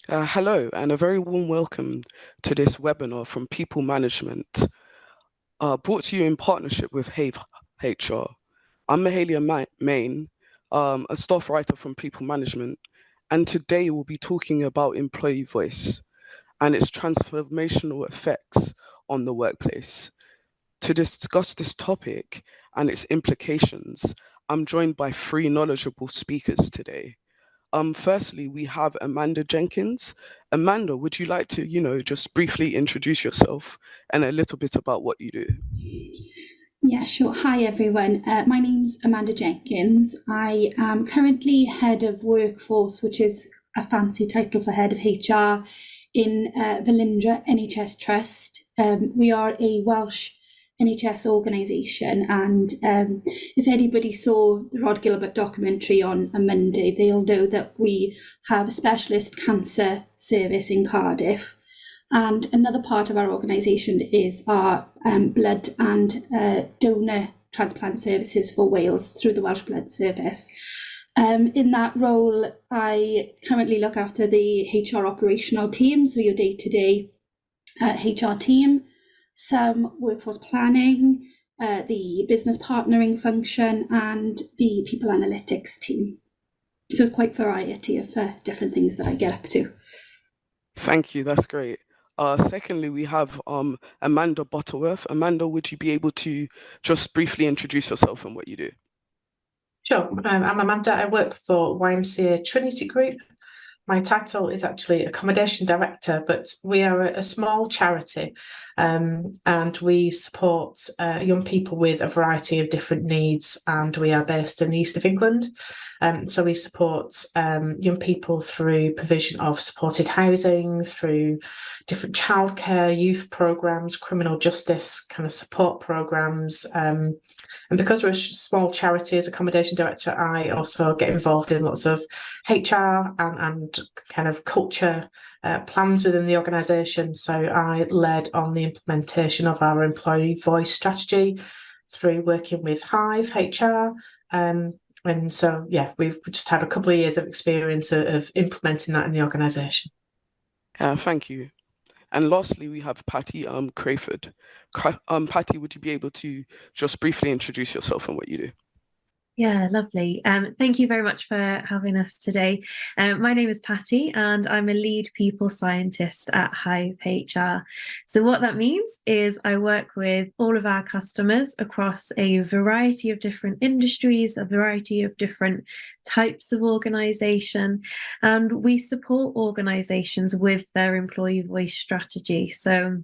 Hello, and a very warm welcome to this webinar from People Management, brought to you in partnership with Hive HR. I'm Mahalia Main, a staff writer from People Management, and today we'll be talking about employee voice and its transformational effects on the workplace. To discuss this topic and its implications, I'm joined by three knowledgeable speakers today. Firstly, we have Amanda Jenkins. Amanda, would you like to, just briefly introduce yourself and a little bit about what you do? Yeah, sure. Hi, everyone. My name's Amanda Jenkins. I am currently head of workforce, which is a fancy title for head of HR in Velindre NHS Trust. We are a Welsh NHS organisation, and if anybody saw the Rod Gilbert documentary on a Monday, they'll know that we have a specialist cancer service in Cardiff. And another part of our organisation is our blood and donor transplant services for Wales through the Welsh Blood Service. In that role, I currently look after the HR operational team, so your day-to-day HR team, some workforce planning, the business partnering function, and the people analytics team. So it's quite a variety of different things that I get up to. Thank you, that's great. Secondly, we have Amanda Butterworth. Amanda, would you be able to just briefly introduce yourself and what you do? Sure. I'm Amanda. I work for YMCA Trinity Group. My title is actually Accommodation Director, but we are a small charity, and we support young people with a variety of different needs, and we are based in the east of England. So we support young people through provision of supported housing, through different childcare, youth programs, criminal justice kind of support programs. And because we're a small charity as accommodation director, I also get involved in lots of HR and kind of culture plans within the organisation. So I led on the implementation of our employee voice strategy through working with Hive HR. And so, yeah, we've just had a couple of years of experience of implementing that in the organisation. Thank you. And lastly, we have Patty Crayford. Patty, would you be able to just briefly introduce yourself and what you do? Yeah, lovely. Thank you very much for having us today. My name is Patty, and I'm a lead people scientist at Hive HR. So, what that means is I work with all of our customers across a variety of different industries, a variety of different types of organization, and we support organizations with their employee voice strategy. So,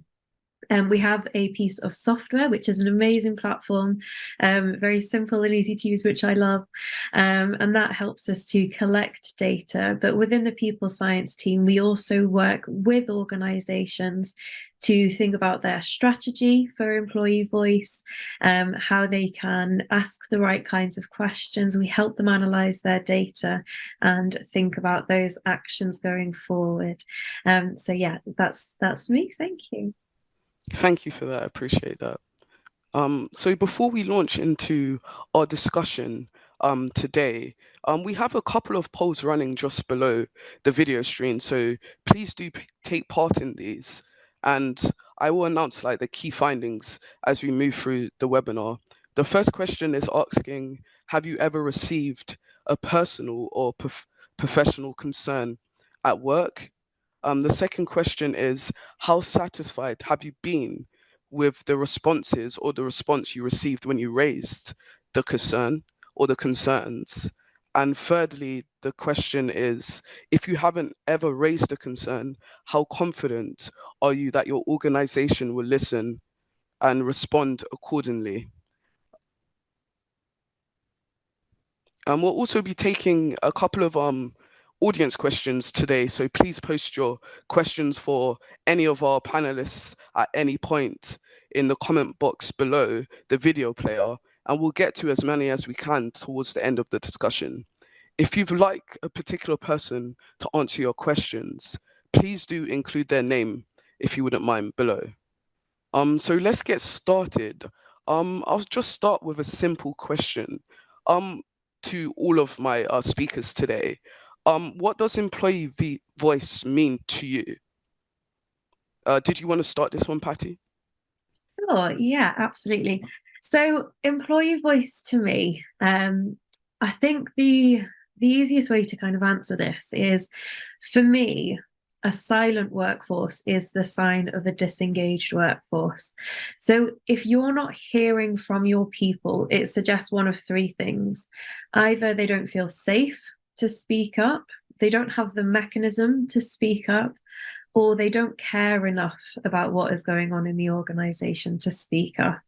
we have a piece of software, which is an amazing platform, very simple and easy to use, which I love. And that helps us to collect data. But within the people science team, we also work with organizations to think about their strategy for employee voice, how they can ask the right kinds of questions. We help them analyze their data and think about those actions going forward. So yeah, that's me. Thank you. Thank you for that. I appreciate that. So before we launch into our discussion today, we have a couple of polls running just below the video screen. So please do take part in these. And I will announce like the key findings as we move through the webinar. The first question is asking, have you ever received a personal or professional concern at work? The second question is, how satisfied have you been with the responses or the response you received when you raised the concern or the concerns? And thirdly, the question is, if you haven't ever raised a concern, how confident are you that your organization will listen and respond accordingly? We'll also be taking a couple of audience questions today, so please post your questions for any of our panelists at any point in the comment box below the video player, and we'll get to as many as we can towards the end of the discussion. If you'd like a particular person to answer your questions, please do include their name, if you wouldn't mind, below. So let's get started. I'll just start with a simple question to all of my speakers today. What does employee voice mean to you? Did you want to start this one, Patty? Sure, yeah, absolutely. So employee voice to me, I think the easiest way to kind of answer this is, for me, a silent workforce is the sign of a disengaged workforce. So if you're not hearing from your people, it suggests one of three things. Either they don't feel safe to speak up, they don't have the mechanism to speak up, or they don't care enough about what is going on in the organization to speak up.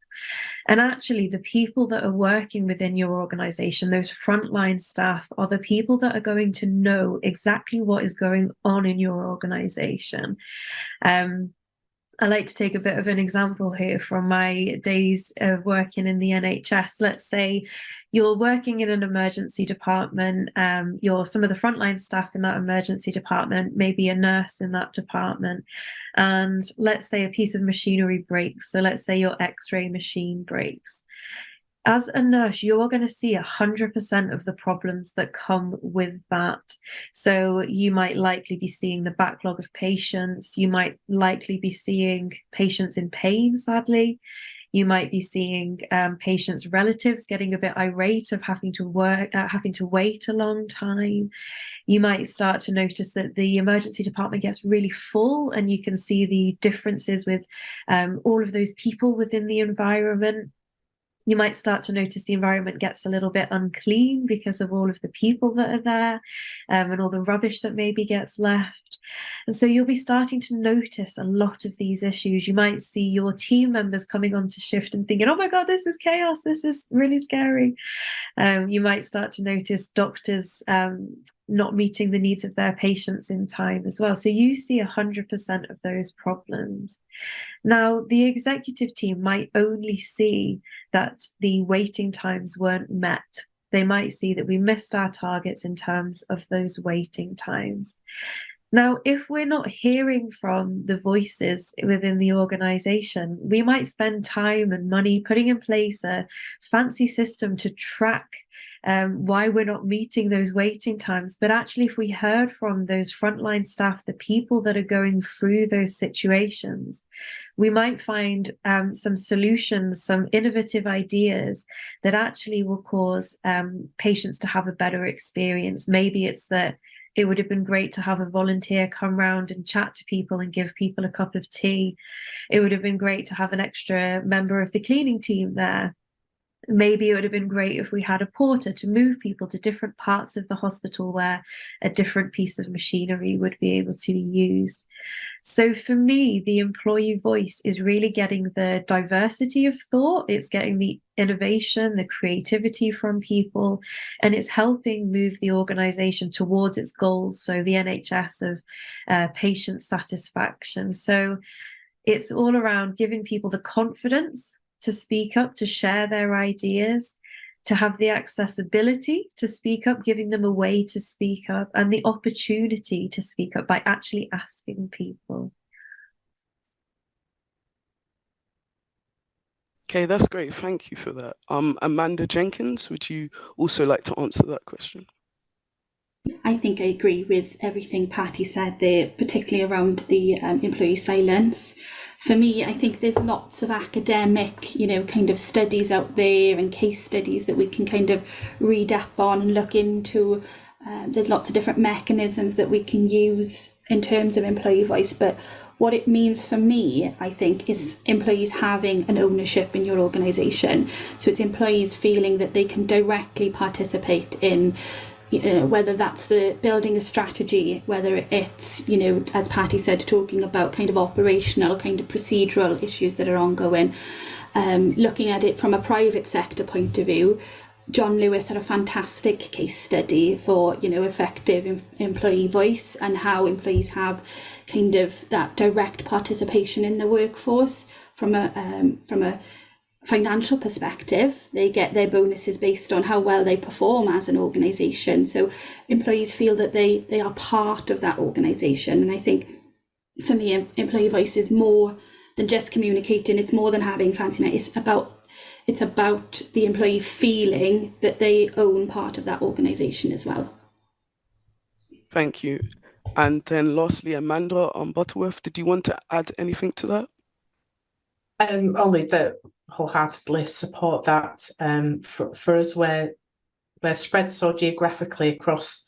And actually, the people that are working within your organization, those frontline staff, are the people that are going to know exactly what is going on in your organization. I like to take a bit of an example here from my days of working in the NHS. Let's say you're working in an emergency department, you're some of the frontline staff in that emergency department, maybe a nurse in that department, and let's say a piece of machinery breaks. So let's say your X-ray machine breaks. As a nurse, you're going to see 100% of the problems that come with that. So you might likely be seeing the backlog of patients. You might likely be seeing patients in pain, sadly. You might be seeing patients' relatives getting a bit irate of having to wait a long time. You might start to notice that the emergency department gets really full, and you can see the differences with all of those people within the environment. You might start to notice the environment gets a little bit unclean because of all of the people that are there, and all the rubbish that maybe gets left. And so you'll be starting to notice a lot of these issues. You might see your team members coming onto shift and thinking, oh my God, this is chaos. This is really scary. You might start to notice doctors not meeting the needs of their patients in time as well. So you see 100% of those problems. Now, the executive team might only see that the waiting times weren't met. They might see that we missed our targets in terms of those waiting times. Now, if we're not hearing from the voices within the organization, we might spend time and money putting in place a fancy system to track why we're not meeting those waiting times. But actually, if we heard from those frontline staff, the people that are going through those situations, we might find some solutions, some innovative ideas that actually will cause patients to have a better experience. Maybe it's that it would have been great to have a volunteer come round and chat to people and give people a cup of tea. It would have been great to have an extra member of the cleaning team there. Maybe it would have been great if we had a porter to move people to different parts of the hospital where a different piece of machinery would be able to be used. So for me, the employee voice is really getting the diversity of thought. It's getting the innovation, the creativity from people, and it's helping move the organization towards its goals. So the NHS of patient satisfaction. So it's all around giving people the confidence to speak up, to share their ideas, to have the accessibility to speak up, giving them a way to speak up, and the opportunity to speak up by actually asking people. Okay, that's great. Thank you for that. Amanda Jenkins, would you also like to answer that question? I think I agree with everything Patty said there, particularly around the employee silence. For me, I think there's lots of academic, kind of studies out there and case studies that we can kind of read up on and look into. There's lots of different mechanisms that we can use in terms of employee voice, but what it means for me, I think, is employees having an ownership in your organisation. So it's employees feeling that they can directly participate in whether that's the building a strategy, whether it's, as Patty said, talking about kind of operational, kind of procedural issues that are ongoing, looking at it from a private sector point of view. John Lewis had a fantastic case study for, effective employee voice and how employees have kind of that direct participation in the workforce from a financial perspective. They get their bonuses based on how well they perform as an organisation. So employees feel that they are part of that organisation. And I think for me, employee voice is more than just communicating. It's more than having fancy mates. It's about the employee feeling that they own part of that organisation as well. Thank you. And then lastly, Amanda Butterworth, did you want to add anything to that? Only that wholeheartedly support that. For us, we're spread so geographically across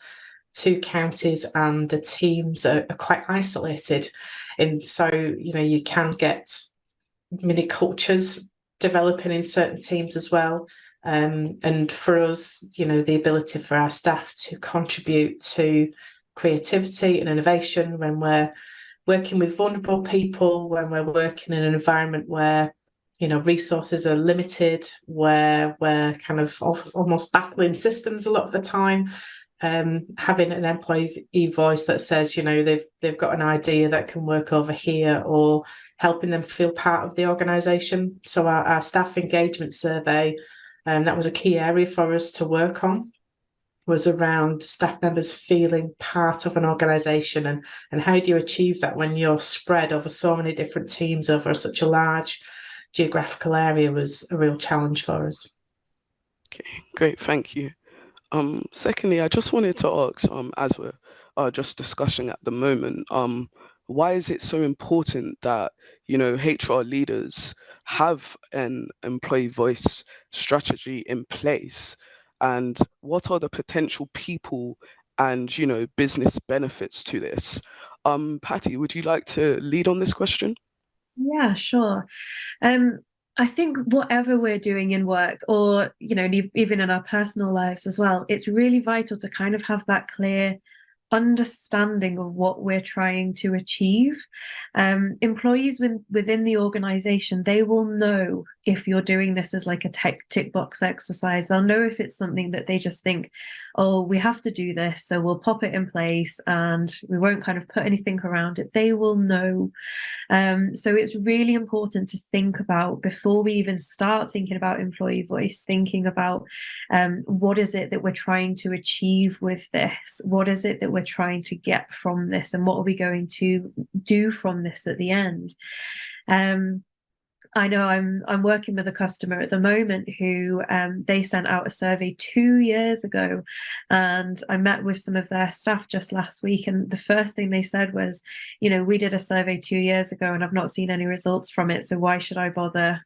2 counties, and the teams are quite isolated. And so, you can get mini cultures developing in certain teams as well. And for us, the ability for our staff to contribute to creativity and innovation when we're working with vulnerable people, when we're working in an environment where resources are limited, where we're kind of almost battling systems a lot of the time. Having an employee voice that says, they've got an idea that can work over here, or helping them feel part of the organisation. So our staff engagement survey, that was a key area for us to work on, was around staff members feeling part of an organisation, and how do you achieve that when you're spread over so many different teams over such a large geographical area, was a real challenge for us. Okay, great, thank you. Secondly, I just wanted to ask, as we're just discussing at the moment, why is it so important that HR leaders have an employee voice strategy in place, and what are the potential people and business benefits to this? Patty, would you like to lead on this question? Yeah, sure. I think whatever we're doing in work, or even in our personal lives as well, it's really vital to kind of have that clear understanding of what we're trying to achieve. Employees within the organization, they will know if you're doing this as like a tick box exercise. They'll know if it's something that they just think, oh, we have to do this, so we'll pop it in place and we won't kind of put anything around it. They will know. So it's really important to think about, before we even start thinking about employee voice, thinking about what is it that we're trying to achieve with this? What is it that we're trying to get from this? And what are we going to do from this at the end? I know I'm working with a customer at the moment who they sent out a survey 2 years ago, and I met with some of their staff just last week, and the first thing they said was, we did a survey 2 years ago and I've not seen any results from it, so why should I bother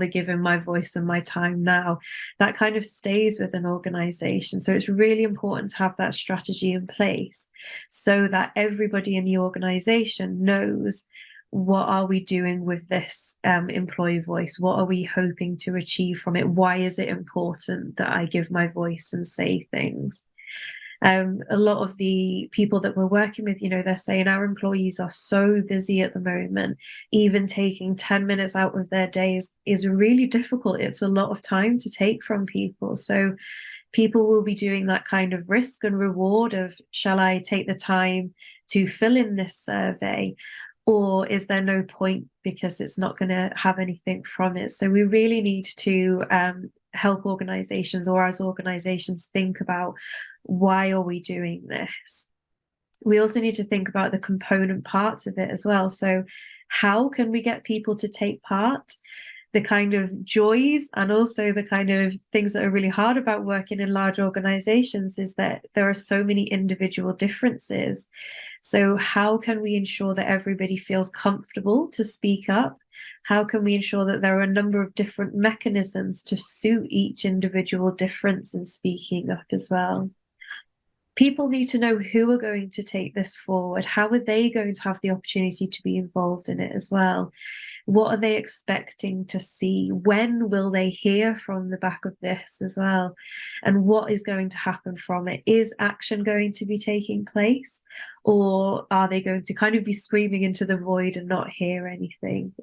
giving my voice and my time now? That kind of stays with an organization. So it's really important to have that strategy in place so that everybody in the organization knows, what are we doing with this employee voice? What are we hoping to achieve from it? Why is it important that I give my voice and say things? A lot of the people that we're working with, they're saying our employees are so busy at the moment, even taking 10 minutes out of their days is really difficult. It's a lot of time to take from people. So people will be doing that kind of risk and reward of, shall I take the time to fill in this survey? Or is there no point because it's not going to have anything from it? So we really need to help organizations, or as organizations, think about, why are we doing this? We also need to think about the component parts of it as well. So how can we get people to take part? The kind of joys and also the kind of things that are really hard about working in large organizations is that there are so many individual differences. So how can we ensure that everybody feels comfortable to speak up? How can we ensure that there are a number of different mechanisms to suit each individual difference in speaking up as well? People need to know who are going to take this forward. How are they going to have the opportunity to be involved in it as well? What are they expecting to see? When will they hear from the back of this as well? And what is going to happen from it? Is action going to be taking place? Or are they going to kind of be screaming into the void and not hear anything?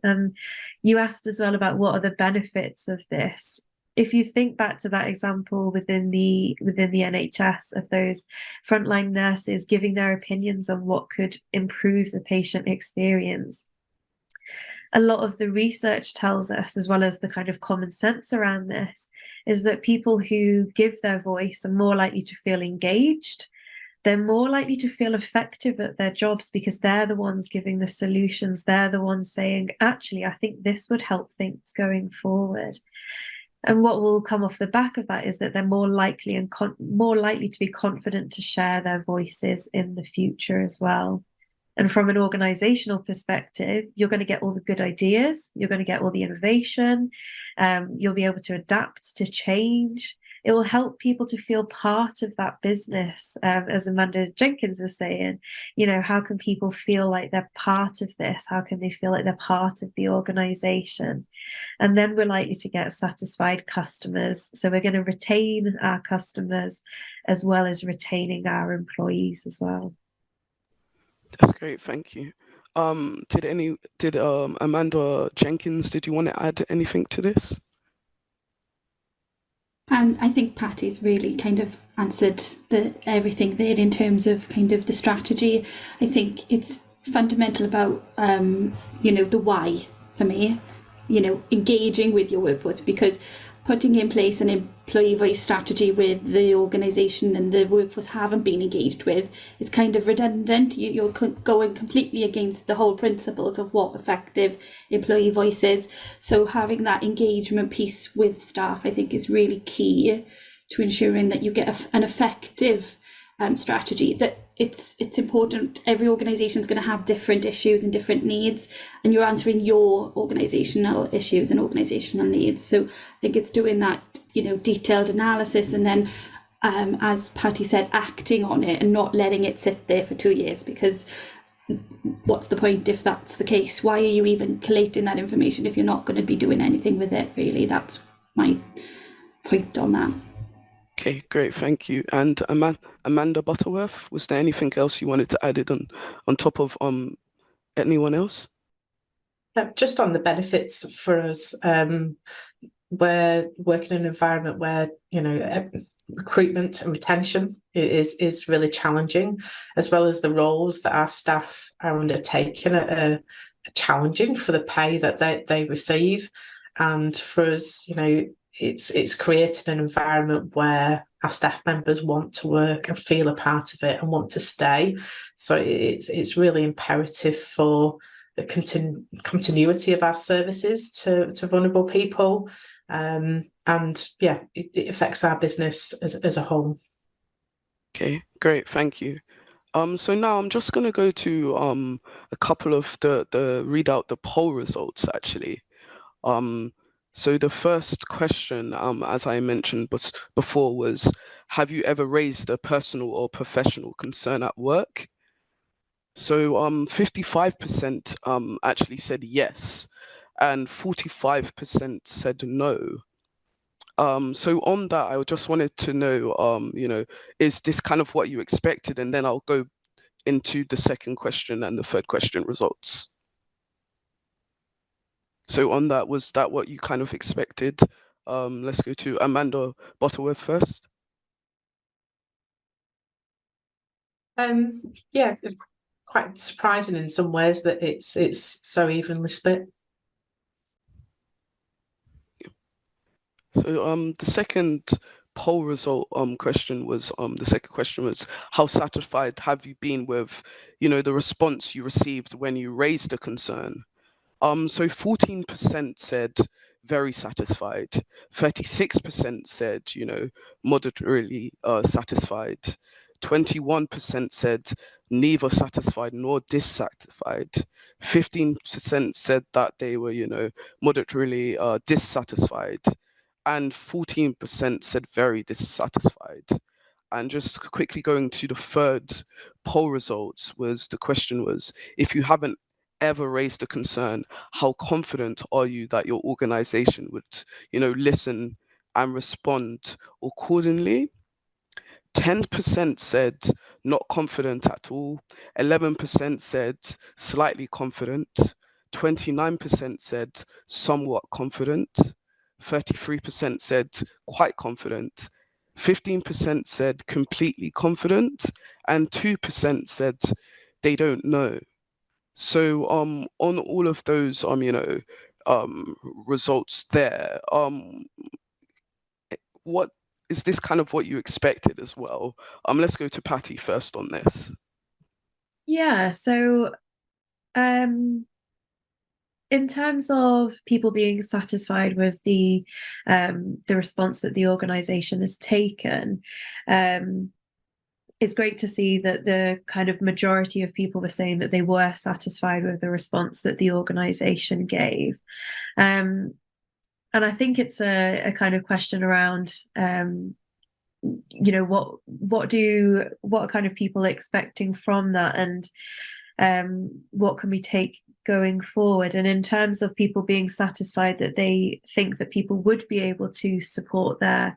You asked as well about what are the benefits of this. If you think back to that example within the NHS of those frontline nurses giving their opinions on what could improve the patient experience, a lot of the research tells us, as well as the kind of common sense around this, is that people who give their voice are more likely to feel engaged. They're more likely to feel effective at their jobs because they're the ones giving the solutions. They're the ones saying, actually, I think this would help things going forward. And what will come off the back of that is that they're more likely to be confident to share their voices in the future as well. And from an organizational perspective, you're going to get all the good ideas, you're going to get all the innovation, you'll be able to adapt to change. It will help people to feel part of that business. As Amanda Jenkins was saying, how can people feel like they're part of this? How can they feel like they're part of the organization? And then we're likely to get satisfied customers. So we're going to retain our customers as well as retaining our employees as well. That's great, thank you. Did Amanda Jenkins, did you want to add anything to this? I think Patty's really kind of answered everything there in terms of kind of the strategy. I think it's fundamental about the why for me, engaging with your workforce, because putting in place an employee voice strategy with the organisation and the workforce haven't been engaged with, it's kind of redundant. You're going completely against the whole principles of what effective employee voice is. So having that engagement piece with staff, I think, is really key to ensuring that you get an effective strategy. That it's important. Every organisation is going to have different issues and different needs, and you're answering your organisational issues and organisational needs. So I think it's doing that, detailed analysis, and then, as Patty said, acting on it and not letting it sit there for 2 years, because what's the point if that's the case? Why are you even collating that information if you're not going to be doing anything with it, really? That's my point on that. Okay, great, thank you. And Amanda Butterworth, was there anything else you wanted to add it on top of anyone else? Just on the benefits for us, we're working in an environment where recruitment and retention is really challenging, as well as the roles that our staff are undertaking are challenging for the pay that they receive. And for us, it's creating an environment where our staff members want to work and feel a part of it and want to stay. So it's really imperative for the continuity of our services to vulnerable people. And yeah, it affects our business as a whole. Okay, great, thank you. So now I'm just going to go to a couple of the read out the poll results actually. So the first question, as I mentioned before, was, have you ever raised a personal or professional concern at work? So 55% actually said yes, and 45% said no. So on that, I just wanted to know, is this kind of what you expected? And then I'll go into the second question and the third question results. So on that, was that what you kind of expected? Let's go to Amanda Butterworth first. Yeah, it's quite surprising in some ways that it's so evenly split. So the second poll result question was the second question was, how satisfied have you been with the response you received when you raised a concern? So 14% said very satisfied, 36% said moderately satisfied, 21% said neither satisfied nor dissatisfied, 15% said that they were moderately dissatisfied, and 14% said very dissatisfied. And just quickly going to the third poll results, the question was, if you haven't ever raised a concern, how confident are you that your organization would listen and respond accordingly? 10% said not confident at all, 11% said slightly confident, 29% said somewhat confident, 33% said quite confident, 15% said completely confident, and 2% said they don't know. So on all of those results there, what is this kind of what you expected as well? Let's go to Patty first on this. Yeah, so in terms of people being satisfied with the response that the organisation has taken, it's great to see that the kind of majority of people were saying that they were satisfied with the response that the organisation gave. And I think it's a kind of question around, you know, what are kind of people expecting from that, and what can we take going forward? And in terms of people being satisfied that they think that people would be able to support their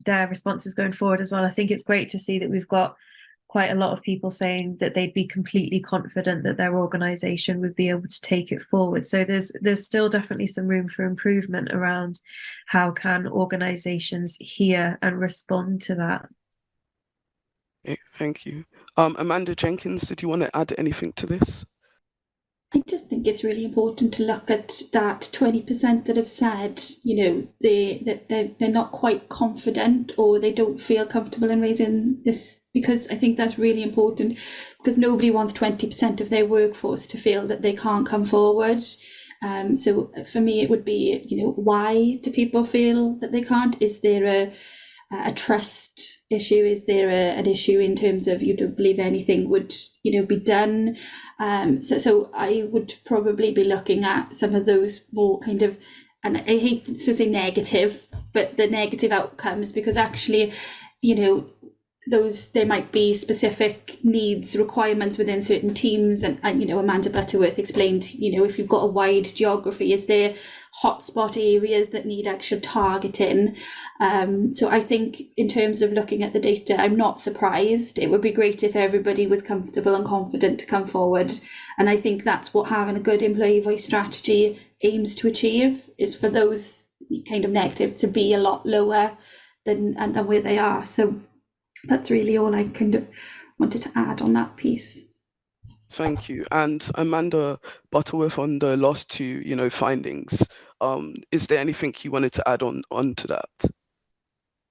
responses going forward as well, I think it's great to see that we've got quite a lot of people saying that they'd be completely confident that their organisation would be able to take it forward. So there's still definitely some room for improvement around how can organisations hear and respond to that. Okay, thank you. Amanda Jenkins, did you want to add anything to this? I just think it's really important to look at that 20% that have said, you know, they're not quite confident, or they don't feel comfortable in raising this, because I think that's really important, because nobody wants 20% of their workforce to feel that they can't come forward. So for me, it would be, you know, why do people feel that they can't? Is there a trust issue? Is there an issue in terms of you don't believe anything would, you know, be done? So I would probably be looking at some of those more kind of, and I hate to say negative, but the negative outcomes, because actually, you know, there might be specific needs, requirements within certain teams, and you know, Amanda Butterworth explained, you know, if you've got a wide geography, is there hotspot areas that need actual targeting? So I think in terms of looking at the data, I'm not surprised. It would be great if everybody was comfortable and confident to come forward, and I think that's what having a good employee voice strategy aims to achieve, is for those kind of negatives to be a lot lower than where they are. So that's really all I kind of wanted to add on that piece. Thank you. And Amanda Butterworth, on the last two, you know, findings, is there anything you wanted to add on to that?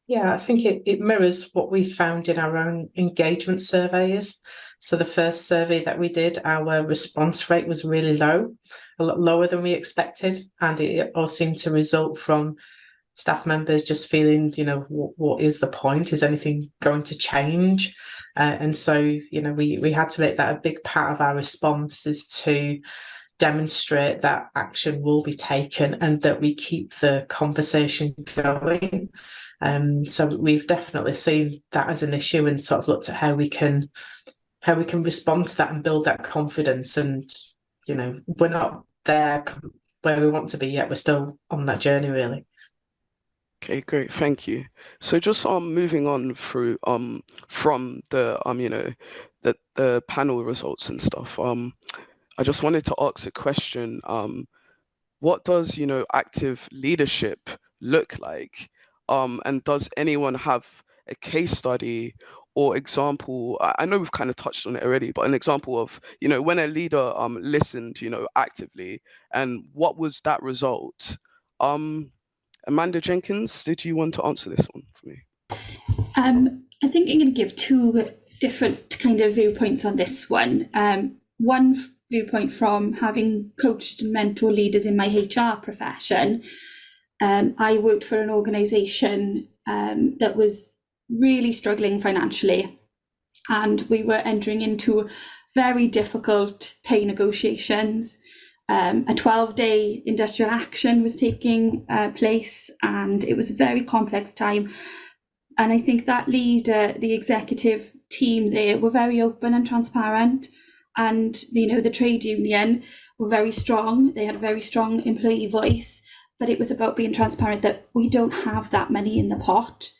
Yeah, I think it mirrors what we found in our own engagement surveys. So the first survey that we did, our response rate was really low, a lot lower than we expected. And it all seemed to result from staff members just feeling, you know, what is the point? Is anything going to change? And so, you know, we had to make that a big part of our response, is to demonstrate that action will be taken and that we keep the conversation going. So we've definitely seen that as an issue, and sort of looked at how we can respond to that and build that confidence. And, you know, we're not there where we want to be yet. We're still on that journey, really. Okay, great, thank you. So just moving on through from the you know, the panel results and stuff. I just wanted to ask a question. What does, you know, active leadership look like? And does anyone have a case study or example? I know we've kind of touched on it already, but an example of, you know, when a leader listened, you know, actively, and what was that result? Amanda Jenkins, did you want to answer this one for me? I think I'm going to give two different kind of viewpoints on this one. One viewpoint from having coached and mentored leaders in my HR profession. I worked for an organisation that was really struggling financially, and we were entering into very difficult pay negotiations. A 12-day industrial action was taking place, and it was a very complex time. And I think that leader, the executive team there, were very open and transparent. And, you know, the trade union were very strong. They had a very strong employee voice, but it was about being transparent that we don't have that money in the pot,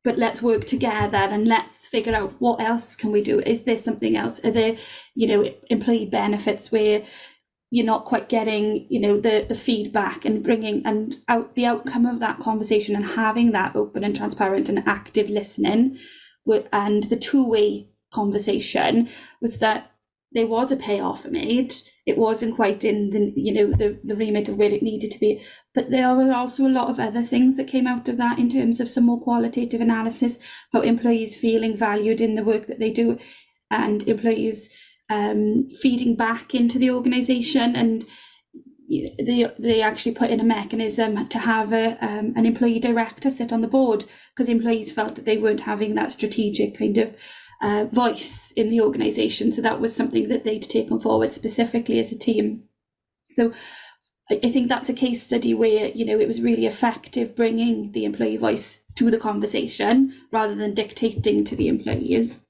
but let's work together and let's figure out what else can we do. Is there something else? Are there, you know, employee benefits where you're not quite getting, you know, the feedback, and bringing and out the outcome of that conversation and having that open and transparent and active listening, and the two-way conversation was that there was a pay offer made. It wasn't quite in the, you know, the remit of where it needed to be, but there were also a lot of other things that came out of that in terms of some more qualitative analysis about employees feeling valued in the work that they do, and employees feeding back into the organisation, and they actually put in a mechanism to have an employee director sit on the board, because employees felt that they weren't having that strategic kind of voice in the organisation. So that was something that they'd taken forward specifically as a team. So I think that's a case study where, it was really effective bringing the employee voice to the conversation rather than dictating to the employees.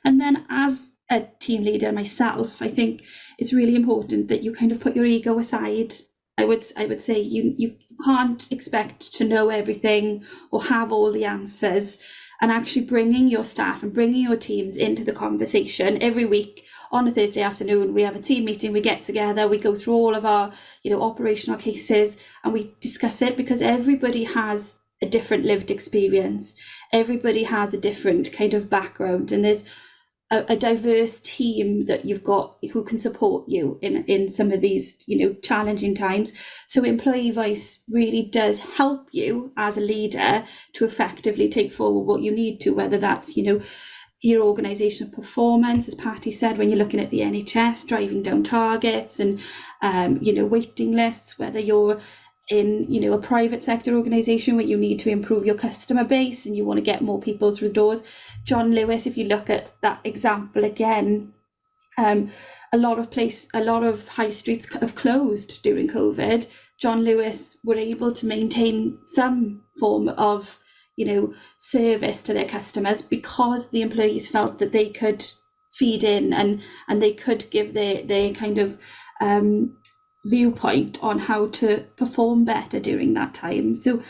And then as a team leader myself, I think it's really important that you kind of put your ego aside. I would say you can't expect to know everything or have all the answers, and actually bringing your staff and bringing your teams into the conversation every week. On a Thursday afternoon, we have a team meeting, we get together, we go through all of our, operational cases, and we discuss it, because everybody has a different lived experience. Everybody has a different kind of background, and there's a diverse team that you've got who can support you in some of these, challenging times. So employee voice really does help you as a leader to effectively take forward what you need to, whether that's, your organisational performance, as Patty said, when you're looking at the NHS, driving down targets and, waiting lists, whether you're in, a private sector organisation where you need to improve your customer base and you want to get more people through the doors. John Lewis, if you look at that example again, a lot of high streets have closed during COVID. John Lewis were able to maintain some form of, service to their customers because the employees felt that they could feed in and they could give their kind of viewpoint on how to perform better during that time. So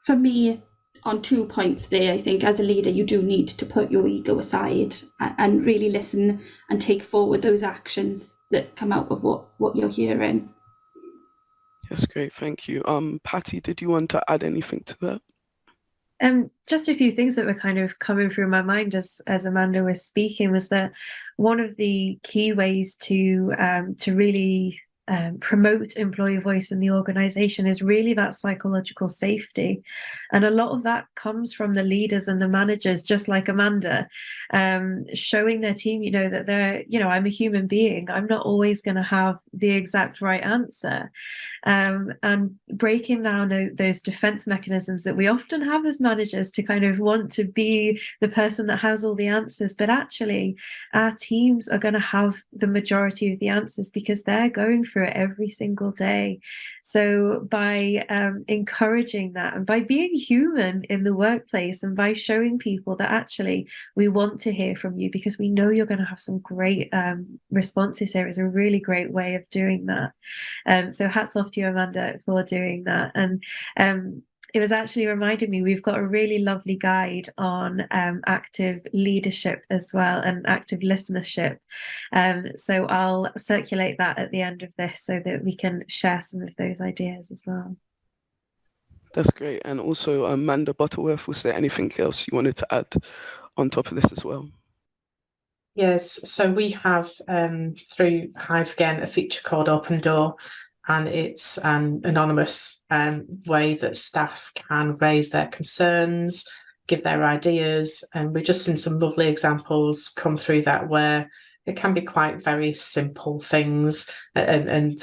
for me, on 2 points there, I think as a leader, you do need to put your ego aside and really listen and take forward those actions that come out of what you're hearing. That's great, thank you. Patty, did you want to add anything to that? Just a few things that were kind of coming through my mind as Amanda was speaking was that one of the key ways to really promote employee voice in the organization is really that psychological safety. And a lot of that comes from the leaders and the managers, just like Amanda, showing their team, that they're, I'm a human being. I'm not always going to have the exact right answer. And breaking down those defense mechanisms that we often have as managers to kind of want to be the person that has all the answers, but actually our teams are going to have the majority of the answers because they're going through it every single day. So by encouraging that and by being human in the workplace and by showing people that actually we want to hear from you because we know you're going to have some great responses here is a really great way of doing that. So hats off to you, Amanda, for doing that. And it was actually reminding me we've got a really lovely guide on active leadership as well and active listenership. So I'll circulate that at the end of this so that we can share some of those ideas as well. That's great. And also, Amanda Butterworth, was there anything else you wanted to add on top of this as well? Yes, so we have through Hive again a feature called Open Door, and it's an anonymous way that staff can raise their concerns, give their ideas, and we've just seen some lovely examples come through that where it can be quite very simple things, and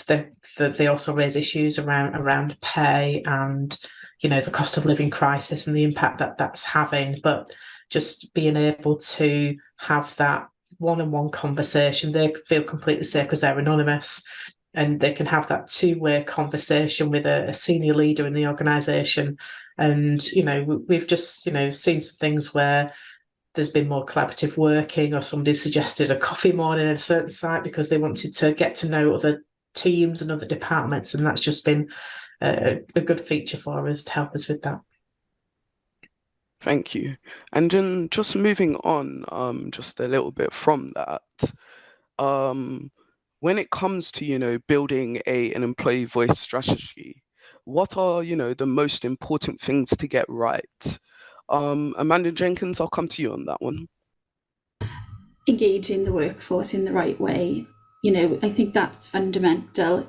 they also raise issues around pay and the cost of living crisis and the impact that that's having, but just being able to have that one-on-one conversation, they feel completely safe because they're anonymous, and they can have that two-way conversation with a senior leader in the organisation. And we've just seen some things where there's been more collaborative working, or somebody suggested a coffee morning at a certain site because they wanted to get to know other teams and other departments, and that's just been a good feature for us to help us with that. Thank you. And then just moving on, just a little bit from that, when it comes to, building an employee voice strategy, what are, the most important things to get right? Amanda Jenkins, I'll come to you on that one. Engaging the workforce in the right way. I think that's fundamental.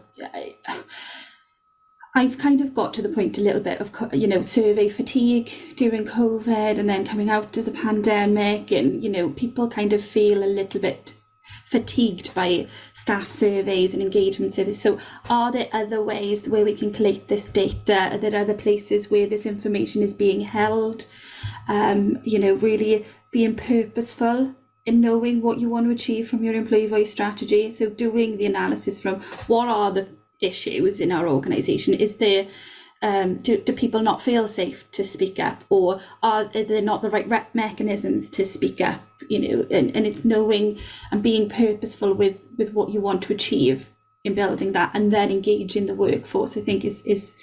I've kind of got to the point a little bit of, survey fatigue during COVID and then coming out of the pandemic, and, people kind of feel a little bit fatigued by staff surveys and engagement surveys. So are there other ways where we can collate this data? Are there other places where this information is being held? Really being purposeful in knowing what you want to achieve from your employee voice strategy. So doing the analysis from what are the issues in our organisation? Is there do people not feel safe to speak up, or are there not the right mechanisms to speak up? And it's knowing and being purposeful with what you want to achieve in building that, and then engaging the workforce, I think is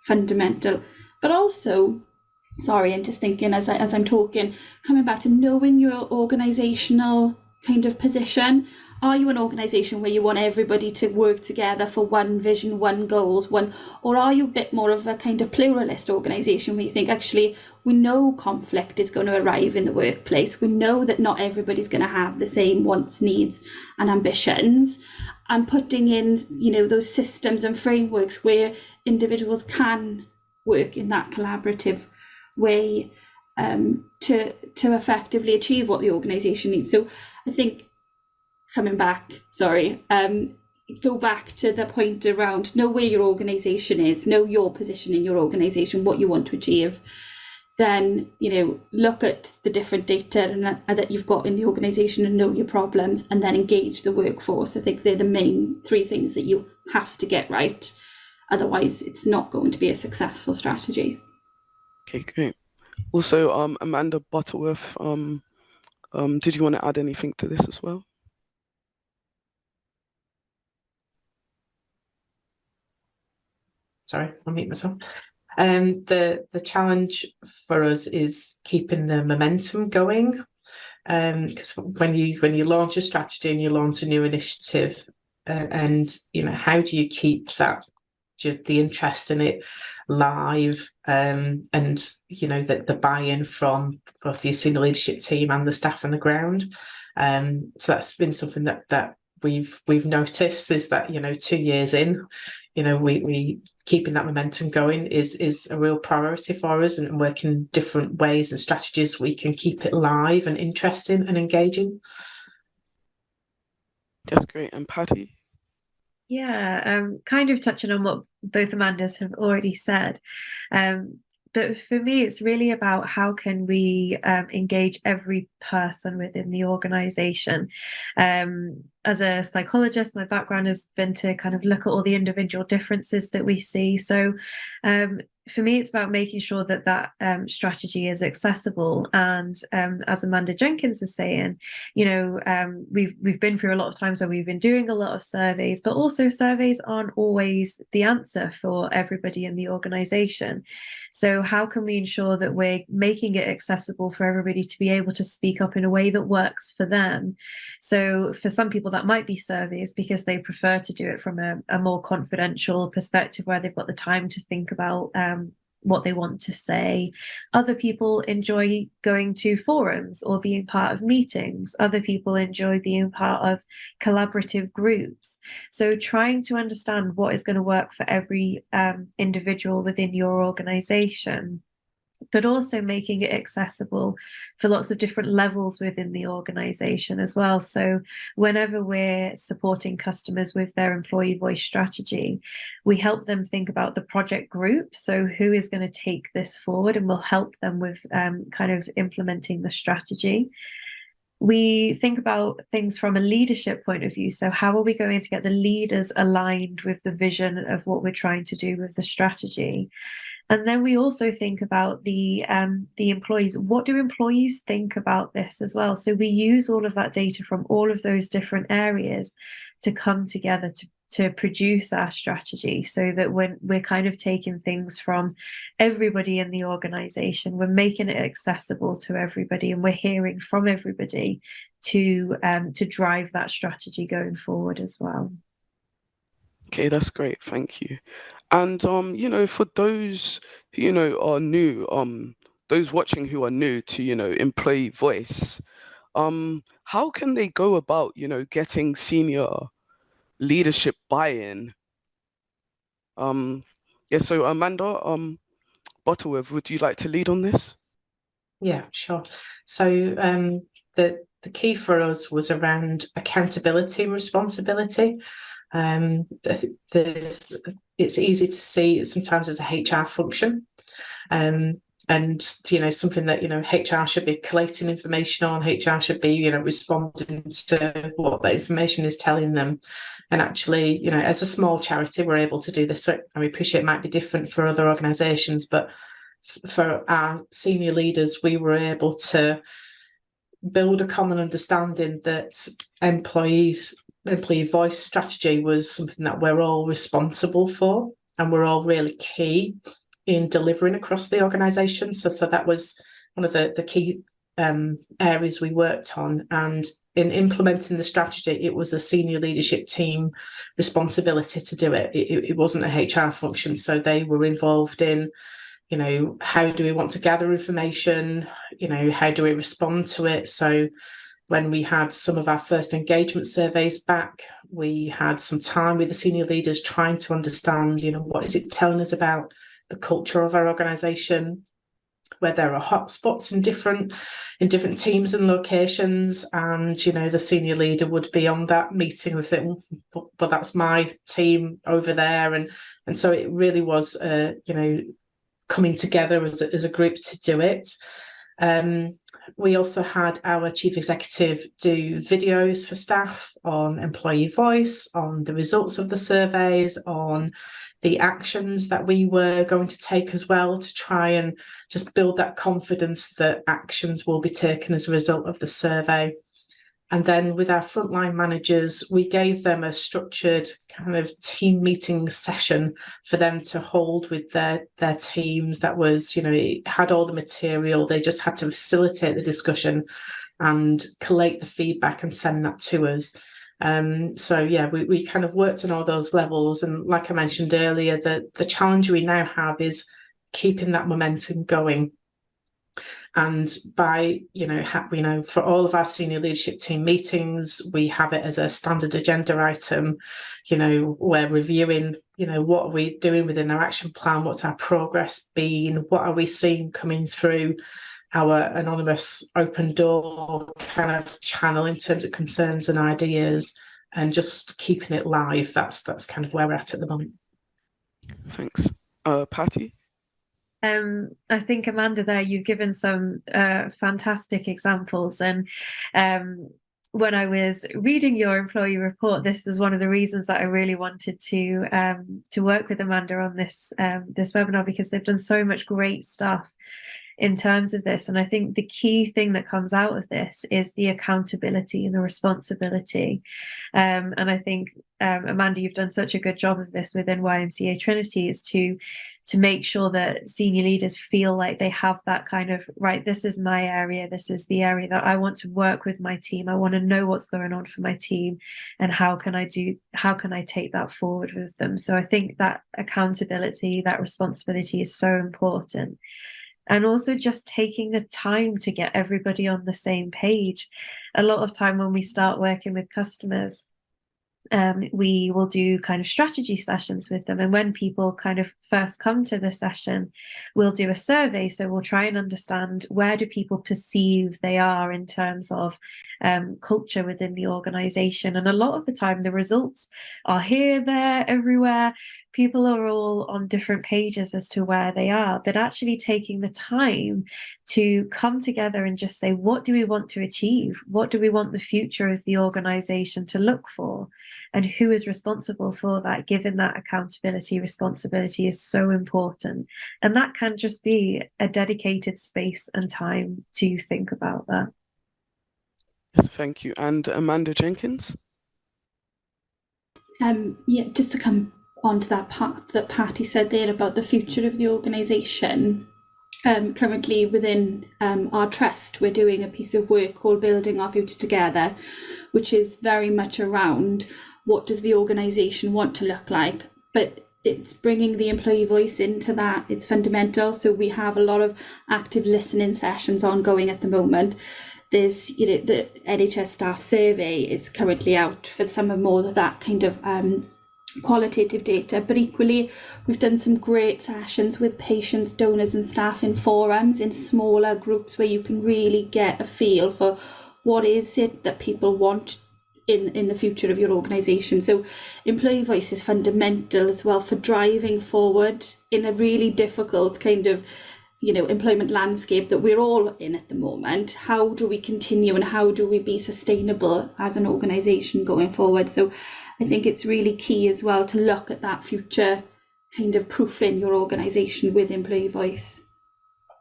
fundamental. But also, sorry, I'm just thinking as I'm talking, coming back to knowing your organisational kind of position. Are you an organisation where you want everybody to work together for one vision, one goals, or are you a bit more of a kind of pluralist organisation where you think, actually, we know conflict is going to arrive in the workplace. We know that not everybody's going to have the same wants, needs and ambitions, and putting in, those systems and frameworks where individuals can work in that collaborative way to effectively achieve what the organisation needs. So I think coming back, go back to the point around know where your organisation is, know your position in your organisation, what you want to achieve. Then, look at the different data that you've got in the organisation and know your problems, and then engage the workforce. I think they're the main three things that you have to get right. Otherwise, it's not going to be a successful strategy. Okay, great. Also, Amanda Butterworth, did you want to add anything to this as well? Sorry, I'll mute myself. The challenge for us is keeping the momentum going, because when you launch a strategy and you launch a new initiative, and how do you keep the interest in it live, and the buy-in from both the senior leadership team and the staff on the ground. So that's been something that we've noticed, is that 2 years in, we keeping that momentum going is a real priority for us, and working different ways and strategies we can keep it live and interesting and engaging. That's great. And Patty? Yeah, kind of touching on what both Amandas have already said. But for me, it's really about how can we engage every person within the organization. As a psychologist, my background has been to kind of look at all the individual differences that we see. So for me, it's about making sure that strategy is accessible. And as Amanda Jenkins was saying, we've been through a lot of times where we've been doing a lot of surveys, but also surveys aren't always the answer for everybody in the organization. So how can we ensure that we're making it accessible for everybody to be able to speak up in a way that works for them? So for some people, that might be surveys because they prefer to do it from a more confidential perspective, where they've got the time to think about what they want to say. Other people enjoy going to forums or being part of meetings. Other people enjoy being part of collaborative groups. So trying to understand what is going to work for every individual within your organization, but also making it accessible for lots of different levels within the organization as well. So whenever we're supporting customers with their employee voice strategy, we help them think about the project group. So who is going to take this forward, and we'll help them with kind of implementing the strategy. We think about things from a leadership point of view. So how are we going to get the leaders aligned with the vision of what we're trying to do with the strategy? And then we also think about the employees. What do employees think about this as well? So we use all of that data from all of those different areas to come together to produce our strategy, so that when we're kind of taking things from everybody in the organization, we're making it accessible to everybody, and we're hearing from everybody to drive that strategy going forward as well. Okay, that's great. Thank you. And for those who are new, those watching who are new to employee voice, how can they go about getting senior leadership buy-in? Yeah. So Amanda Butterworth, would you like to lead on this? Yeah, sure. So the the key for us was around accountability and responsibility. It's easy to see sometimes as a HR function. And something that HR should be collating information on. HR should be responding to what that information is telling them. And actually, as a small charity, we're able to do this. So I appreciate it might be different for other organisations, but for our senior leaders, we were able to build a common understanding that employee voice strategy was something that we're all responsible for, and we're all really key in delivering across the organisation. So that was one of the key areas we worked on. And in implementing the strategy, it was a senior leadership team responsibility to do it. It wasn't a HR function. So they were involved in, how do we want to gather information? How do we respond to it? So when we had some of our first engagement surveys back, we had some time with the senior leaders trying to understand, what is it telling us about the culture of our organisation, where there are hotspots in different teams and locations. And, the senior leader would be on that meeting with it, but that's my team over there. And so it really was, coming together as a group to do it. We also had our chief executive do videos for staff on employee voice, on the results of the surveys, on the actions that we were going to take as well, to try and just build that confidence that actions will be taken as a result of the survey. And then with our frontline managers, we gave them a structured kind of team meeting session for them to hold with their teams. That was, it had all the material. They just had to facilitate the discussion and collate the feedback and send that to us. So yeah, we kind of worked on all those levels. And like I mentioned earlier, the challenge we now have is keeping that momentum going. And by, for all of our senior leadership team meetings, we have it as a standard agenda item. We're reviewing, what are we doing within our action plan? What's our progress been? What are we seeing coming through our anonymous open door kind of channel in terms of concerns and ideas, and just keeping it live? That's kind of where we're at the moment. Thanks. Patty? I think, Amanda, there you've given some fantastic examples. And when I was reading your employee report, this was one of the reasons that I really wanted to work with Amanda on this webinar, because they've done so much great stuff in terms of this. And I think the key thing that comes out of this is the accountability and the responsibility. And I think, Amanda, you've done such a good job of this within YMCA Trinity, is to make sure that senior leaders feel like they have that kind of, right, this is my area, this is the area that I want to work with my team. I want to know what's going on for my team, and how can I take that forward with them? So I think that accountability, that responsibility is so important. And also just taking the time to get everybody on the same page. A lot of time when we start working with customers, we will do kind of strategy sessions with them. And when people kind of first come to the session, we'll do a survey. So we'll try and understand, where do people perceive they are in terms of culture within the organization? And a lot of the time, the results are here, there, everywhere. People are all on different pages as to where they are, but actually taking the time to come together and just say, what do we want to achieve? What do we want the future of the organization to look for? And who is responsible for that? Given that accountability, responsibility is so important. And that can just be a dedicated space and time to think about that. Yes, thank you. And Amanda Jenkins? Yeah, just to come on to that part that Patty said there about the future of the organisation. Currently within our trust, we're doing a piece of work called Building Our Future Together, which is very much around, what does the organisation want to look like? But it's bringing the employee voice into that. It's fundamental. So we have a lot of active listening sessions ongoing at the moment. There's, the NHS staff survey is currently out for some of more of that kind of qualitative data, but equally we've done some great sessions with patients, donors and staff in forums, in smaller groups, where you can really get a feel for what is it that people want in the future of your organisation. So employee voice is fundamental as well for driving forward in a really difficult kind of employment landscape that we're all in at the moment. How do we continue and how do we be sustainable as an organisation going forward? So I think it's really key as well to look at that future kind of proofing your organisation with employee voice.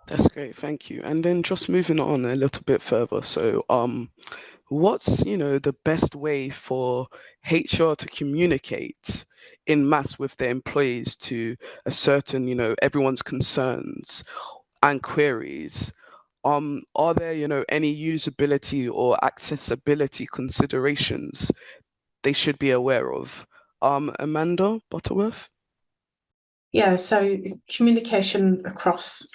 That's great, thank you. And then just moving on a little bit further. So what's the best way for HR to communicate in mass with their employees to ascertain everyone's concerns and queries? Are there any usability or accessibility considerations they should be aware of? Amanda Butterworth? Yeah, so communication across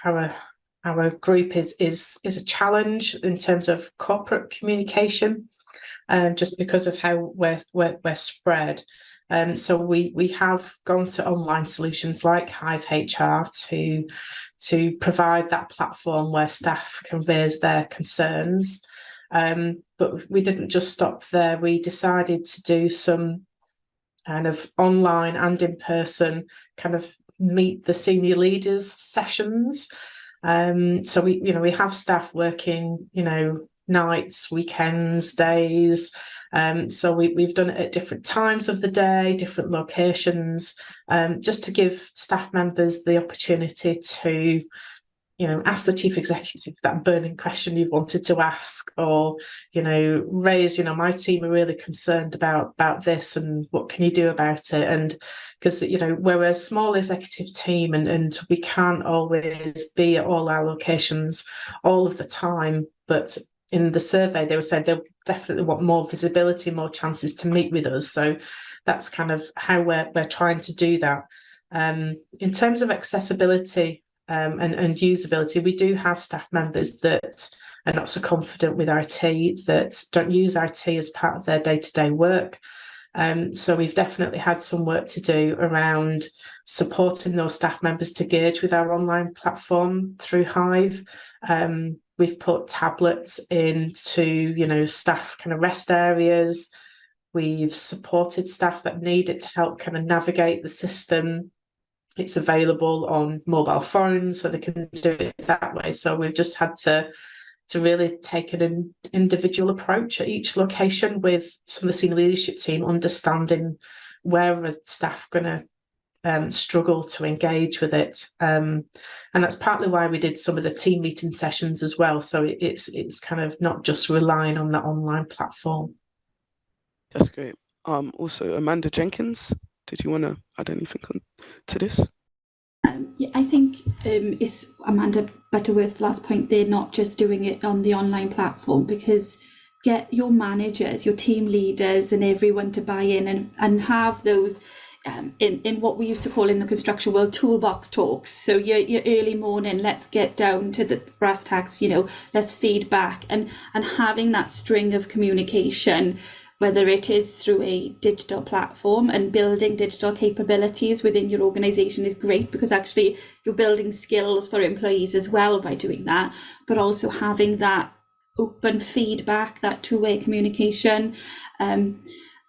our group is a challenge in terms of corporate communication, just because of how we're spread. So we have gone to online solutions like Hive HR to provide that platform where staff can raise their concerns. But we didn't just stop there. We decided to do some kind of online and in person kind of meet the senior leaders sessions. So we have staff working, nights, weekends, days. So we've done it at different times of the day, different locations, just to give staff members the opportunity to ask the chief executive that burning question you've wanted to ask, or raise, my team are really concerned about this, and what can you do about it? And because we're a small executive team, and we can't always be at all our locations all of the time, but in the survey they were saying they definitely want more visibility, more chances to meet with us. So that's kind of how we're trying to do that. In terms of accessibility and usability, we do have staff members that are not so confident with IT, that don't use IT as part of their day-to-day work. So we've definitely had some work to do around supporting those staff members to engage with our online platform through Hive. We've put tablets into, staff kind of rest areas. We've supported staff that need it to help kind of navigate the system. It's available on mobile phones, so they can do it that way. So we've just had to really take an individual approach at each location with some of the senior leadership team, understanding where are staff going to struggle to engage with it. And that's partly why we did some of the team meeting sessions as well. So it's kind of not just relying on that online platform. That's great. Also, Amanda Jenkins, did you want to add anything to this? Yeah, I think it's Amanda Butterworth's last point. They're not just doing it on the online platform, because get your managers, your team leaders, and everyone to buy in and have those in what we used to call in the construction world toolbox talks. So your early morning, let's get down to the brass tacks, let's feedback and having that string of communication, whether it is through a digital platform, and building digital capabilities within your organisation is great, because actually you're building skills for employees as well by doing that, but also having that open feedback, that two-way communication.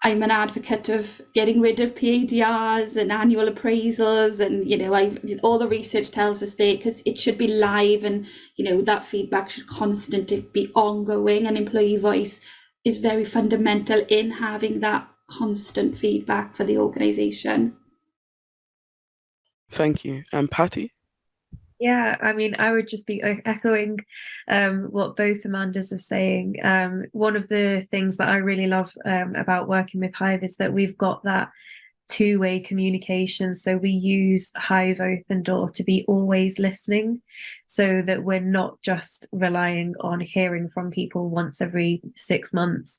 I'm an advocate of getting rid of PADRs and annual appraisals, and all the research tells us that, because it should be live, and that feedback should constantly be ongoing, and employee voice is very fundamental in having that constant feedback for the organisation. Thank you. And Patty? Yeah, I mean, I would just be echoing what both Amandas are saying. One of the things that I really love about working with Hive is that we've got that two-way communication. So we use Hive Open Door to be always listening, so that we're not just relying on hearing from people once every 6 months.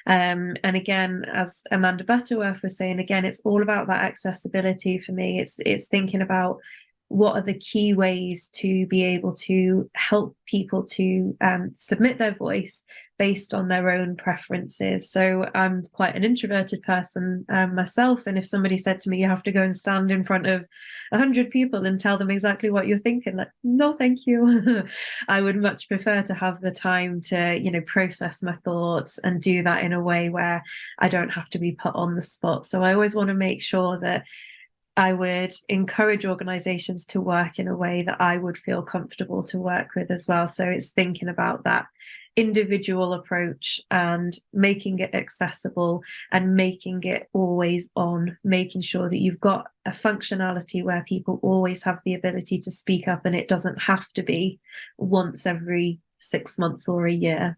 And again, as Amanda Butterworth was saying, again, it's all about that accessibility for me. It's thinking about what are the key ways to be able to help people to submit their voice based on their own preferences. So I'm quite an introverted person myself, and if somebody said to me, you have to go and stand in front of 100 people and tell them exactly what you're thinking, like, no, thank you. I would much prefer to have the time to, you know, process my thoughts and do that in a way where I don't have to be put on the spot. So I always want to make sure that I would encourage organizations to work in a way that I would feel comfortable to work with as well. So it's thinking about that individual approach and making it accessible and making it always on, making sure that you've got a functionality where people always have the ability to speak up, and it doesn't have to be once every 6 months or a year.